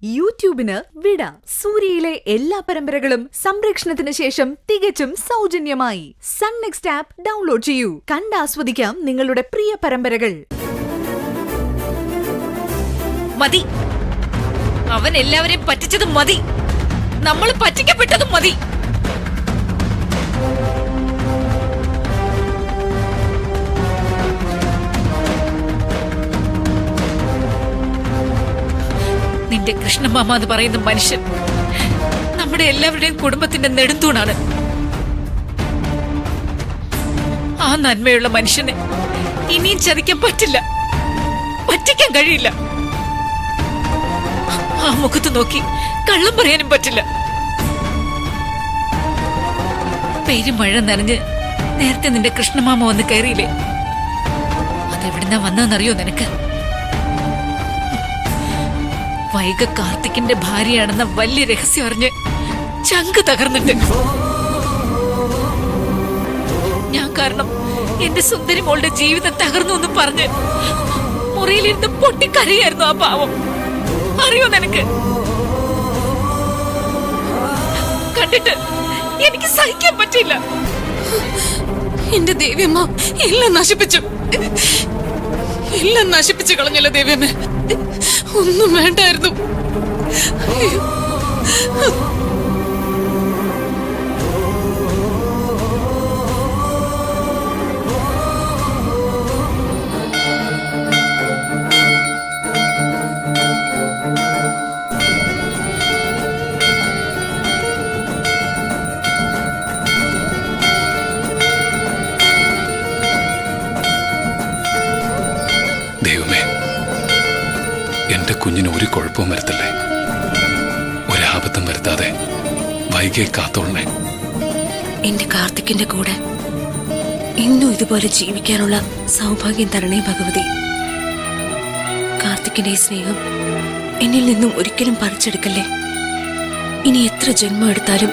യൂട്യൂബിന് വിട. സൂര്യയിലെ എല്ലാ പരമ്പരകളും സംരക്ഷണത്തിന് ശേഷം തികച്ചും സൗജന്യമായി സൺ നെക്സ്റ്റ് ആപ്പ് ഡൗൺലോഡ് ചെയ്യൂ. കണ്ടാസ്വദിക്കാം നിങ്ങളുടെ പ്രിയ പരമ്പരകൾ. മതി, അവൻ എല്ലാവരെയും പറ്റിച്ചതും മതി, നമ്മൾ പറ്റിക്കപ്പെട്ടതും മതി. നിന്റെ കൃഷ്ണമാമ എന്ന് പറയുന്ന മനുഷ്യൻ നമ്മുടെ എല്ലാവരുടെയും കുടുംബത്തിന്റെ നെടുന്തൂണാണ്. ആ നന്മയുള്ള മനുഷ്യനെ ഇനിയും ചതിക്കാൻ പറ്റില്ല, പറ്റിക്കാൻ കഴിയില്ല. ആ മുഖത്ത് നോക്കി കള്ളം പറയാനും പറ്റില്ല. പെരുമഴ നനഞ്ഞ് നേരത്തെ നിന്റെ കൃഷ്ണമാമ വന്ന് കയറിയില്ലേ, അതെവിടുന്നാ വന്നതെന്നറിയോ നിനക്ക്? വൈഗ കാർത്തിക്കിന്റെ ഭാര്യയാണെന്ന വലിയ രഹസ്യം അറിഞ്ഞ് ചങ്ക് തകർന്നിട്ട് ഞാൻ കാരണം എന്റെ സുന്ദരി മോളുടെ ജീവിതം തകർന്നു എന്ന് പറഞ്ഞ് മുറിയിലിരുന്ന് പൊട്ടിക്കരയായിരുന്നു ആ പാവം. അറിയോ നിനക്ക്? കണ്ടിട്ട് എനിക്ക് സഹിക്കാൻ പറ്റില്ല. എന്റെ ദേവിയമ്മ എല്ലാം നശിപ്പിച്ചു, എല്ലാം നശിപ്പിച്ചു കളഞ്ഞല്ലോ ദേവിയമ്മ. ഒന്നും വേണ്ടായിരുന്നു. ദൈവമേ, എന്റെ കുഞ്ഞിന് ഒരു കുഴപ്പവും വരുത്തല്ലേ, ഒരാപത്തും വരുത്താതെ വൈകിയെ കാത്തോളണേ. എന്റെ കാർത്തിക്കിന്റെ കൂടെ ഇന്നും ഇതുപോലെ ജീവിക്കാനുള്ള സൗഭാഗ്യം തരണേ ഭഗവതി. കാർത്തിക്കിന്റെ ഈ സ്നേഹം എന്നിൽ നിന്നും ഒരിക്കലും പറിച്ചെടുക്കല്ലേ. ഇനി എത്ര ജന്മം എടുത്താലും